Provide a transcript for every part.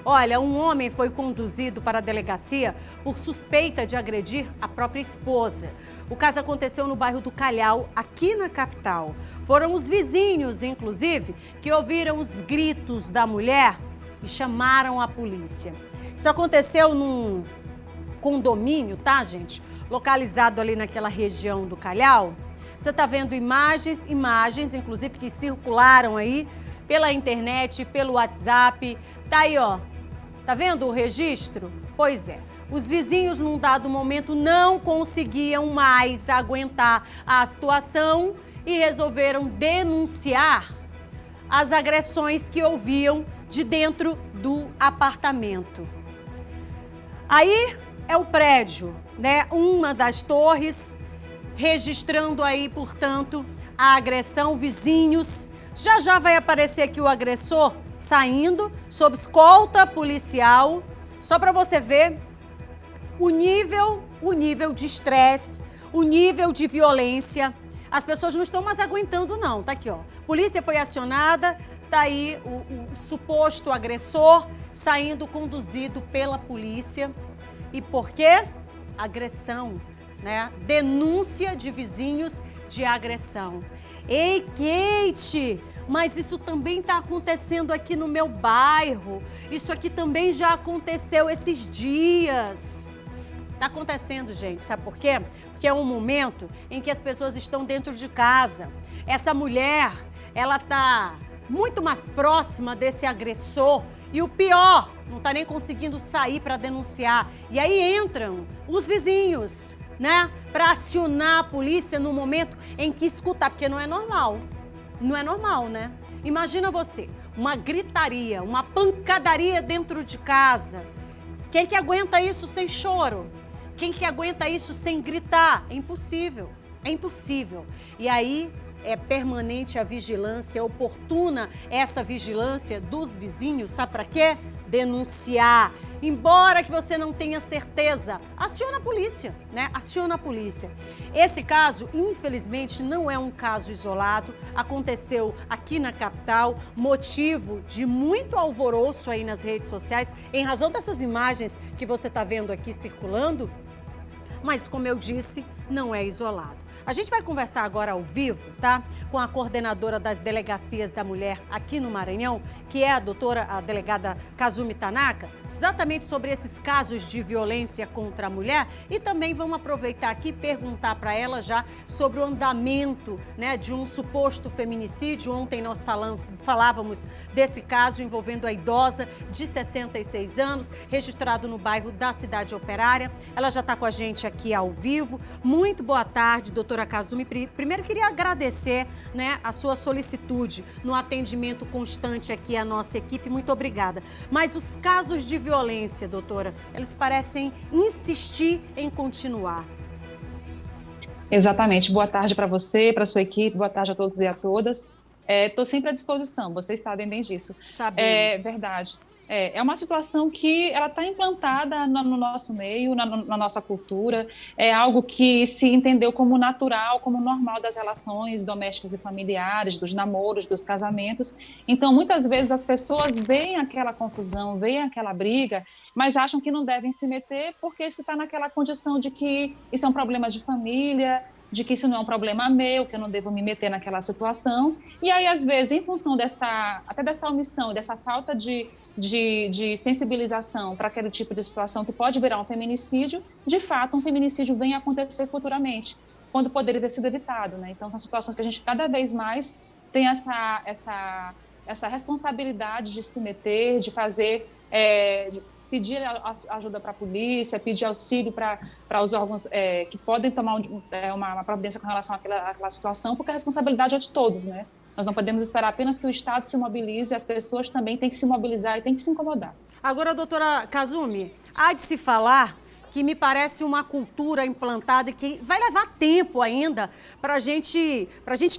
Olha, um homem foi conduzido para a delegacia por suspeita de agredir a própria esposa. O caso aconteceu no bairro do Calhau, aqui na capital. Foram os vizinhos, inclusive, que ouviram os gritos da mulher e chamaram a polícia. Isso aconteceu num condomínio, tá, gente? Localizado ali naquela região do Calhau. Você tá vendo imagens, inclusive, que circularam aí pela internet, pelo WhatsApp. Tá aí, ó. Tá vendo o registro? Pois é. Os vizinhos, num dado momento, não conseguiam mais aguentar a situação e resolveram denunciar as agressões que ouviam de dentro do apartamento. Aí é o prédio, né? Uma das torres, registrando aí, portanto, a agressão. Vizinhos, já vai aparecer aqui o agressor saindo sob escolta policial, só para você ver o nível de estresse, o nível de violência. As pessoas não estão mais aguentando, não. Tá aqui, ó. Polícia foi acionada, tá aí o suposto agressor saindo conduzido pela polícia. E por quê? Agressão, né? Denúncia de vizinhos de agressão. Ei, Kate, mas isso também está acontecendo aqui no meu bairro. Isso aqui também já aconteceu esses dias. Está acontecendo, gente, sabe por quê? Porque é um momento em que as pessoas estão dentro de casa. Essa mulher, ela tá muito mais próxima desse agressor e o pior, não está nem conseguindo sair para denunciar. E aí entram os vizinhos, né, para acionar a polícia no momento em que escutar, porque não é normal. Não é normal, né? Imagina você, uma gritaria, uma pancadaria dentro de casa. Quem que aguenta isso sem choro? Quem que aguenta isso sem gritar? É impossível, é impossível. E aí é permanente a vigilância, é oportuna essa vigilância dos vizinhos, sabe para quê? Denunciar. Embora que você não tenha certeza, aciona a polícia, né? Aciona a polícia. Esse caso, infelizmente, não é um caso isolado. Aconteceu aqui na capital, motivo de muito alvoroço aí nas redes sociais, em razão dessas imagens que você está vendo aqui circulando. Mas, como eu disse, não é isolado. A gente vai conversar agora ao vivo, tá? Com a coordenadora das delegacias da mulher aqui no Maranhão, que é a delegada Kazumi Tanaka, exatamente sobre esses casos de violência contra a mulher. E também vamos aproveitar aqui e perguntar para ela já sobre o andamento, né, de um suposto feminicídio. Ontem nós falávamos desse caso envolvendo a idosa de 66 anos, registrado no bairro da Cidade Operária. Ela já está com a gente aqui ao vivo. Muito boa tarde, doutora Kazumi. Primeiro, queria agradecer, né, a sua solicitude no atendimento constante aqui à nossa equipe. Muito obrigada. Mas os casos de violência, doutora, eles parecem insistir em continuar. Exatamente. Boa tarde para você, para sua equipe. Boa tarde a todos e a todas. Estou sempre à disposição, vocês sabem bem disso. Sabemos. É verdade. É uma situação que ela está implantada no nosso meio, na nossa cultura. É algo que se entendeu como natural, como normal das relações domésticas e familiares, dos namoros, dos casamentos. Então, muitas vezes as pessoas veem aquela confusão, veem aquela briga, mas acham que não devem se meter porque se está naquela condição de que isso é um problema de família, de que isso não é um problema meu, que eu não devo me meter naquela situação. E aí, às vezes, em função até dessa omissão, dessa falta de sensibilização para aquele tipo de situação que pode virar um feminicídio, de fato, um feminicídio vem a acontecer futuramente, quando poderia ter sido evitado, né? Então, são situações que a gente cada vez mais tem essa responsabilidade de se meter, de fazer, de pedir ajuda para a polícia, pedir auxílio para os órgãos que podem tomar uma providência com relação àquela situação, porque a responsabilidade é de todos, né? Nós não podemos esperar apenas que o Estado se mobilize, as pessoas também têm que se mobilizar e têm que se incomodar. Agora, doutora Kazumi, há de se falar que me parece uma cultura implantada e que vai levar tempo ainda para a gente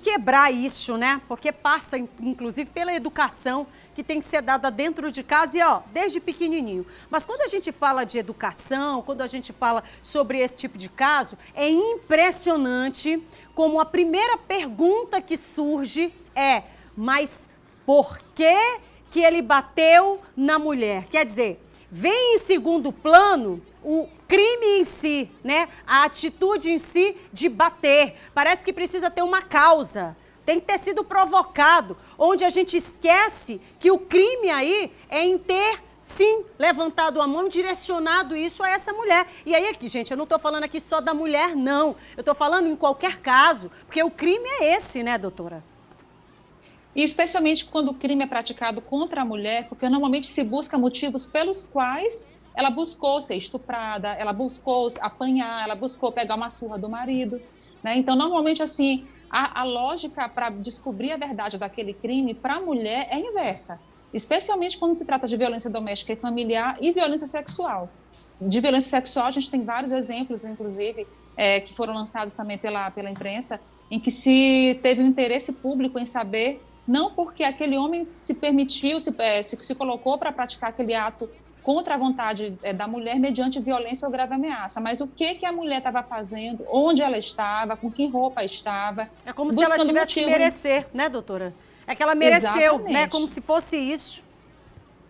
quebrar isso, né? Porque passa, inclusive, pela educação que tem que ser dada dentro de casa e, ó, desde pequenininho. Mas quando a gente fala de educação, quando a gente fala sobre esse tipo de caso, é impressionante como a primeira pergunta que surge é: mas por que que ele bateu na mulher. Quer dizer, vem em segundo plano o crime em si, né? A atitude em si de bater. Parece que precisa ter uma causa. Tem que ter sido provocado, onde a gente esquece que o crime aí é em ter, sim, levantado a mão, direcionado isso a essa mulher. E aí, aqui, gente, eu não estou falando aqui só da mulher, não. Eu estou falando em qualquer caso, porque o crime é esse, né, doutora? E especialmente quando o crime é praticado contra a mulher, porque normalmente se busca motivos pelos quais ela buscou ser estuprada, ela buscou apanhar, ela buscou pegar uma surra do marido, né? Então, normalmente, assim, a lógica para descobrir a verdade daquele crime para a mulher é inversa, especialmente quando se trata de violência doméstica e familiar e violência sexual. De violência sexual, a gente tem vários exemplos, inclusive, que foram lançados também pela imprensa, em que se teve um interesse público em saber, não porque aquele homem se permitiu, se colocou para praticar aquele ato contra a vontade da mulher mediante violência ou grave ameaça, mas o que a mulher estava fazendo, onde ela estava, com que roupa estava. É como se ela tivesse que merecer, né, doutora? É que ela mereceu, né, como se fosse isso.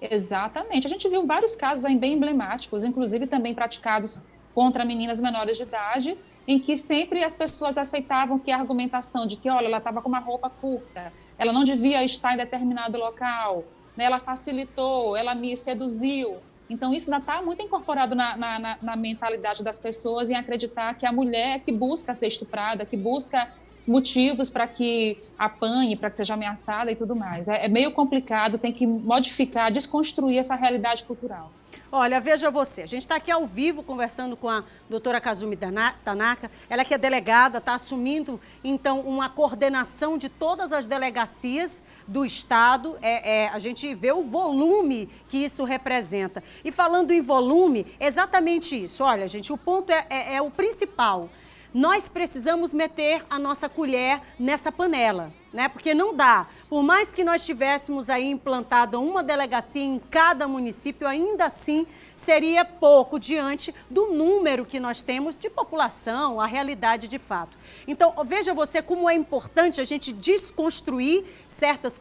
Exatamente. A gente viu vários casos aí bem emblemáticos, inclusive também praticados contra meninas menores de idade, em que sempre as pessoas aceitavam que a argumentação de que, olha, ela estava com uma roupa curta, ela não devia estar em determinado local, né, ela facilitou, ela me seduziu. Então, isso ainda está muito incorporado na mentalidade das pessoas em acreditar que a mulher que busca ser estuprada, que busca motivos para que apanhe, para que seja ameaçada e tudo mais. É meio complicado, tem que modificar, desconstruir essa realidade cultural. Olha, veja você, a gente está aqui ao vivo conversando com a doutora Kazumi Tanaka, ela que é delegada, está assumindo, então, uma coordenação de todas as delegacias do Estado, a gente vê o volume que isso representa. E falando em volume, exatamente isso, olha, gente, o ponto é o principal. Nós precisamos meter a nossa colher nessa panela, né? Porque não dá. Por mais que nós tivéssemos aí implantado uma delegacia em cada município, ainda assim seria pouco diante do número que nós temos de população, a realidade de fato. Então, veja você como é importante a gente desconstruir certas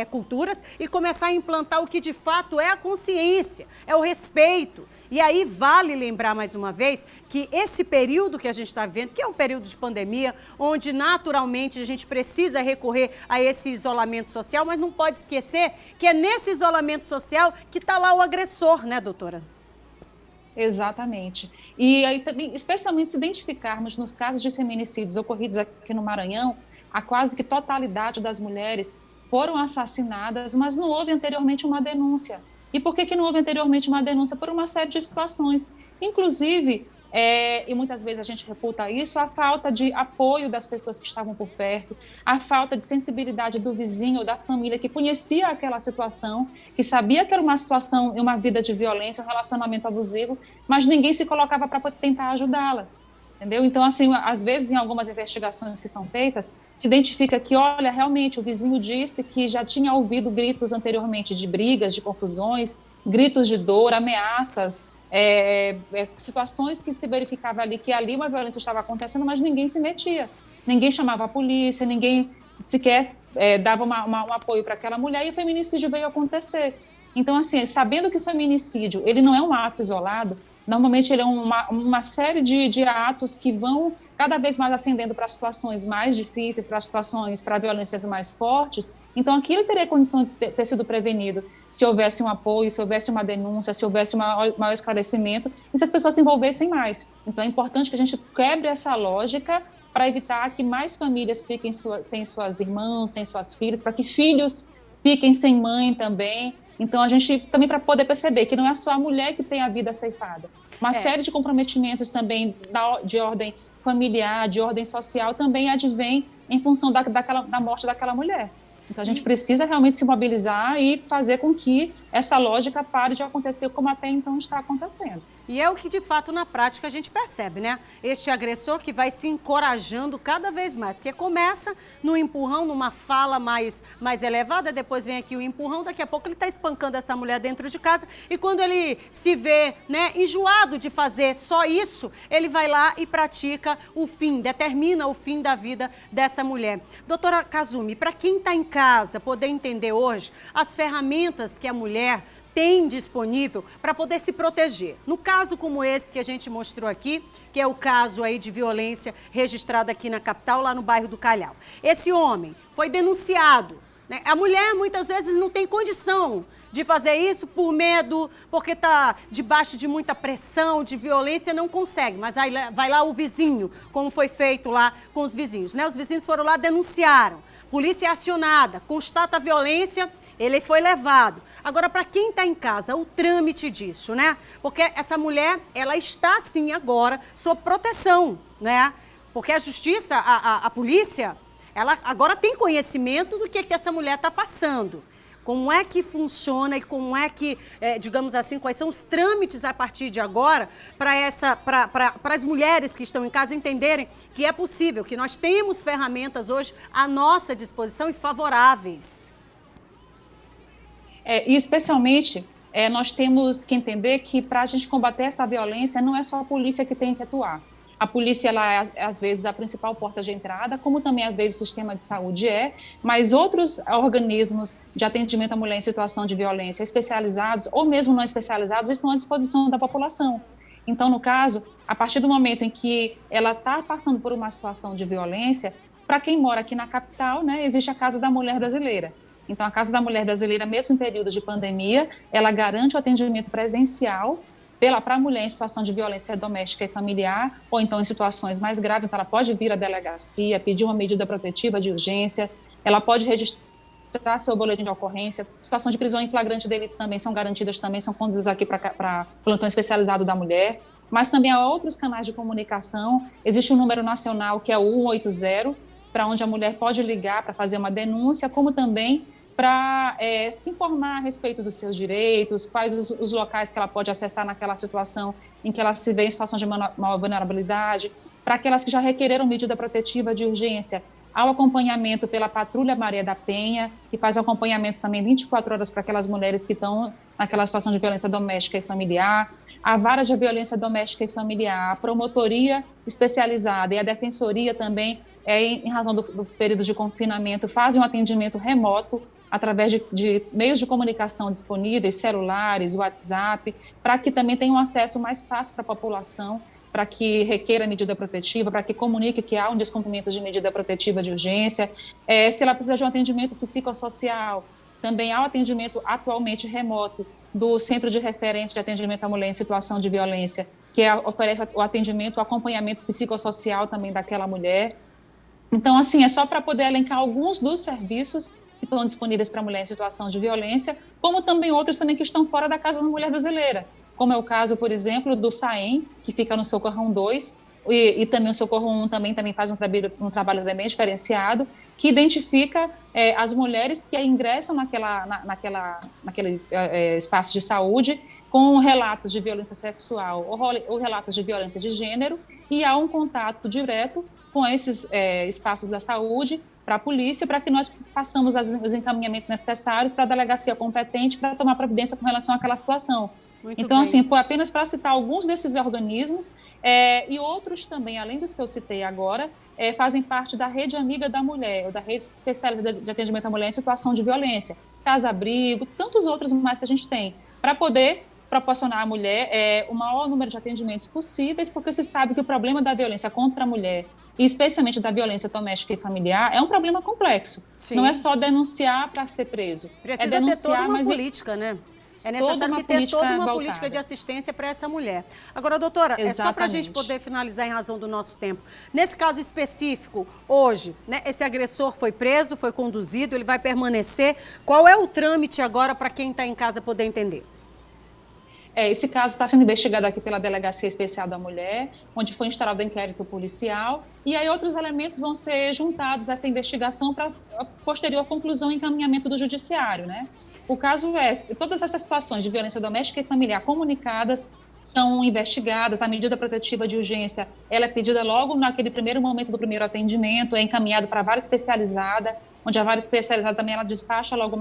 culturas e começar a implantar o que de fato é a consciência, é o respeito. E aí vale lembrar mais uma vez que esse período que a gente está vivendo, que é um período de pandemia, onde naturalmente a gente precisa recorrer a esse isolamento social, mas não pode esquecer que é nesse isolamento social que está lá o agressor, né, doutora? Exatamente. E aí também, especialmente se identificarmos nos casos de feminicídios ocorridos aqui no Maranhão, a quase que totalidade das mulheres foram assassinadas, mas não houve anteriormente uma denúncia. E por que não houve anteriormente uma denúncia? Por uma série de situações. Inclusive, e muitas vezes a gente reputa isso, a falta de apoio das pessoas que estavam por perto, a falta de sensibilidade do vizinho ou da família que conhecia aquela situação, que sabia que era uma situação e uma vida de violência, um relacionamento abusivo, mas ninguém se colocava para tentar ajudá-la. Entendeu? Então, assim, às vezes, em algumas investigações que são feitas, se identifica que, olha, realmente, o vizinho disse que já tinha ouvido gritos anteriormente de brigas, de confusões, gritos de dor, ameaças, situações que se verificava ali, que ali uma violência estava acontecendo, mas ninguém se metia. Ninguém chamava a polícia, ninguém sequer dava um apoio para aquela mulher, e o feminicídio veio acontecer. Então, assim, sabendo que o feminicídio, ele não é um ato isolado, normalmente ele é uma série de atos que vão cada vez mais ascendendo para situações mais difíceis, para violências mais fortes. Então, aquilo teria condições de ter sido prevenido se houvesse um apoio, se houvesse uma denúncia, se houvesse maior esclarecimento e se as pessoas se envolvessem mais. Então, é importante que a gente quebre essa lógica para evitar que mais famílias fiquem sem suas irmãs, sem suas filhas, para que filhos fiquem sem mãe também. Então, a gente também para poder perceber que não é só a mulher que tem a vida ceifada. Uma série de comprometimentos também de ordem familiar, de ordem social, também advém em função da morte daquela mulher. Então, a gente precisa realmente se mobilizar e fazer com que essa lógica pare de acontecer como até então está acontecendo. E é o que, de fato, na prática a gente percebe, né? Este agressor que vai se encorajando cada vez mais, porque começa no empurrão, numa fala mais elevada, depois vem aqui o empurrão, daqui a pouco ele está espancando essa mulher dentro de casa e quando ele se vê, né, enjoado de fazer só isso, ele vai lá e pratica o fim, determina o fim da vida dessa mulher. Doutora Kazumi, para quem está em casa poder entender hoje as ferramentas que a mulher tem disponível para poder se proteger. No caso como esse que a gente mostrou aqui, que é o caso aí de violência registrado aqui na capital, lá no bairro do Calhau. Esse homem foi denunciado, né? A mulher muitas vezes não tem condição de fazer isso por medo, porque está debaixo de muita pressão, de violência, não consegue. Mas aí vai lá o vizinho, como foi feito lá com os vizinhos, né? Os vizinhos foram lá, denunciaram. Polícia é acionada, constata a violência, ele foi levado. Agora, para quem está em casa, o trâmite disso, né? Porque essa mulher, ela está, sim, agora, sob proteção, né? Porque a justiça, a polícia, ela agora tem conhecimento do que essa mulher está passando. Como é que funciona e como é que, digamos assim, quais são os trâmites a partir de agora para as mulheres que estão em casa entenderem que é possível, que nós temos ferramentas hoje à nossa disposição e favoráveis. E especialmente, nós temos que entender que para a gente combater essa violência, não é só a polícia que tem que atuar. A polícia, ela é, às vezes, a principal porta de entrada, como também, às vezes, o sistema de saúde mas outros organismos de atendimento à mulher em situação de violência, especializados ou mesmo não especializados, estão à disposição da população. Então, no caso, a partir do momento em que ela está passando por uma situação de violência, para quem mora aqui na capital, né, existe a Casa da Mulher Brasileira. Então, a Casa da Mulher Brasileira, mesmo em períodos de pandemia, ela garante o atendimento presencial para a mulher em situação de violência doméstica e familiar, ou então em situações mais graves. Então, ela pode vir à delegacia, pedir uma medida protetiva de urgência, ela pode registrar seu boletim de ocorrência. Situação de prisão em flagrante delito também são garantidas, também são conduzidas aqui para plantão especializado da mulher. Mas também há outros canais de comunicação. Existe um número nacional que é o 180, para onde a mulher pode ligar para fazer uma denúncia, como também para se informar a respeito dos seus direitos, quais os locais que ela pode acessar naquela situação em que ela se vê em situação de maior vulnerabilidade, para aquelas que já requereram medida protetiva de urgência, ao acompanhamento pela Patrulha Maria da Penha, que faz acompanhamento também 24 horas para aquelas mulheres que estão naquela situação de violência doméstica e familiar, a Vara de Violência Doméstica e Familiar, a Promotoria Especializada e a Defensoria também, em razão do período de confinamento, fazem um atendimento remoto através de meios de comunicação disponíveis, celulares, WhatsApp, para que também tenham um acesso mais fácil para a população, para que requeira medida protetiva, para que comunique que há um descumprimento de medida protetiva de urgência. Se ela precisa de um atendimento psicossocial, também há o atendimento atualmente remoto do Centro de Referência de Atendimento à Mulher em Situação de Violência, que oferece o atendimento, o acompanhamento psicossocial também daquela mulher. Então, assim, é só para poder elencar alguns dos serviços que estão disponíveis para a mulher em situação de violência, como também outros também que estão fora da Casa da Mulher Brasileira, como é o caso, por exemplo, do SAEM, que fica no Socorrão 2, e também o Socorro 1 também faz um trabalho bem diferenciado, que identifica as mulheres que ingressam naquele espaço de saúde com relatos de violência sexual ou relatos de violência de gênero, e há um contato direto com esses espaços da saúde para a polícia, para que nós façamos os encaminhamentos necessários para a delegacia competente para tomar providência com relação àquela situação. Muito então, bem. Assim, foi apenas para citar alguns desses organismos e outros também, além dos que eu citei agora, fazem parte da Rede Amiga da Mulher, ou da Rede Especializada de Atendimento à Mulher em Situação de Violência, Casa Abrigo, tantos outros mais que a gente tem, para poder proporcionar à mulher o maior número de atendimentos possíveis, porque se sabe que o problema da violência contra a mulher, e especialmente da violência doméstica e familiar, é um problema complexo. Sim. Não é só denunciar para ser preso. Precisa denunciar, ter toda uma política, né? É necessário que ter toda uma política de assistência para essa mulher. Agora, doutora, exatamente. É só para a gente poder finalizar em razão do nosso tempo. Nesse caso específico, hoje, né, esse agressor foi preso, foi conduzido, ele vai permanecer. Qual é o trâmite agora para quem está em casa poder entender? Esse caso está sendo investigado aqui pela Delegacia Especial da Mulher, onde foi instaurado o inquérito policial, e aí outros elementos vão ser juntados a essa investigação para a posterior conclusão e encaminhamento do judiciário, né? O caso todas essas situações de violência doméstica e familiar comunicadas são investigadas, a medida protetiva de urgência, ela é pedida logo naquele primeiro momento do primeiro atendimento, é encaminhado para a vara especializada, onde a vara especializada também ela despacha logo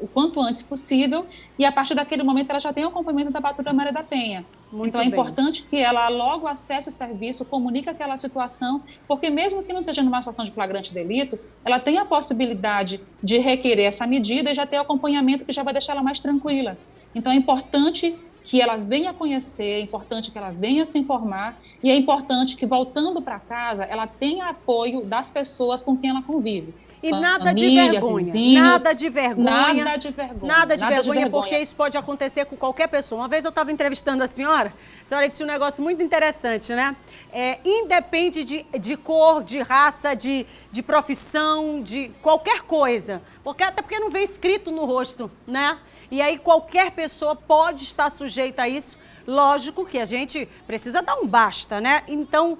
o quanto antes possível, e a partir daquele momento ela já tem o acompanhamento da Patrulha Maria da Penha. Então é importante que ela logo acesse o serviço, comunique aquela situação, porque mesmo que não seja numa situação de flagrante delito, ela tem a possibilidade de requerer essa medida e já ter o acompanhamento que já vai deixar ela mais tranquila. Então é importante que ela venha conhecer, é importante que ela venha se informar e é importante que, voltando para casa, ela tenha apoio das pessoas com quem ela convive. E nada de vergonha, vizinhos, nada de vergonha, nada de vergonha, porque isso pode acontecer com qualquer pessoa. Uma vez eu estava entrevistando a senhora disse um negócio muito interessante, né? Independe de cor, de raça, de profissão, de qualquer coisa, até porque não vem escrito no rosto, né? E aí qualquer pessoa pode estar sujeita a isso. Lógico que a gente precisa dar um basta, né? Então,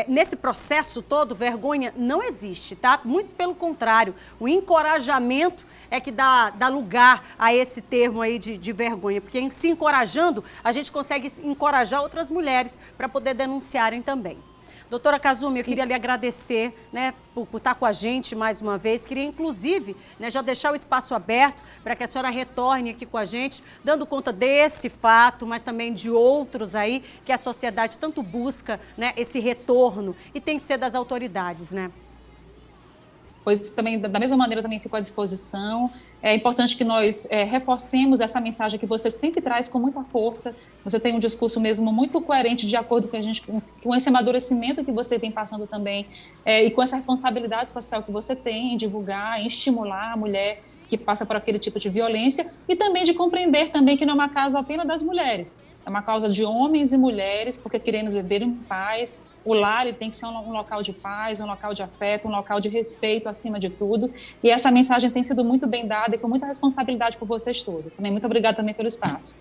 nesse processo todo, vergonha não existe, tá? Muito pelo contrário, o encorajamento é que dá lugar a esse termo aí de vergonha, porque se encorajando, a gente consegue encorajar outras mulheres para poder denunciarem também. Doutora Kazumi, eu queria lhe agradecer, né, por estar com a gente mais uma vez. Queria, inclusive, né, já deixar o espaço aberto para que a senhora retorne aqui com a gente, dando conta desse fato, mas também de outros aí que a sociedade tanto busca, né, esse retorno e tem que ser das autoridades, né? Pois também, da mesma maneira, também fico à disposição. É importante que nós reforcemos essa mensagem que você sempre traz com muita força. Você tem um discurso mesmo muito coerente, de acordo com esse amadurecimento que você vem passando também, e com essa responsabilidade social que você tem em divulgar, em estimular a mulher que passa por aquele tipo de violência, e também de compreender também que não é uma causa apenas das mulheres, é uma causa de homens e mulheres, porque queremos viver em paz. O lar ele tem que ser um local de paz, um local de afeto, um local de respeito acima de tudo. E essa mensagem tem sido muito bem dada e com muita responsabilidade por vocês todos. Também muito obrigada também pelo espaço.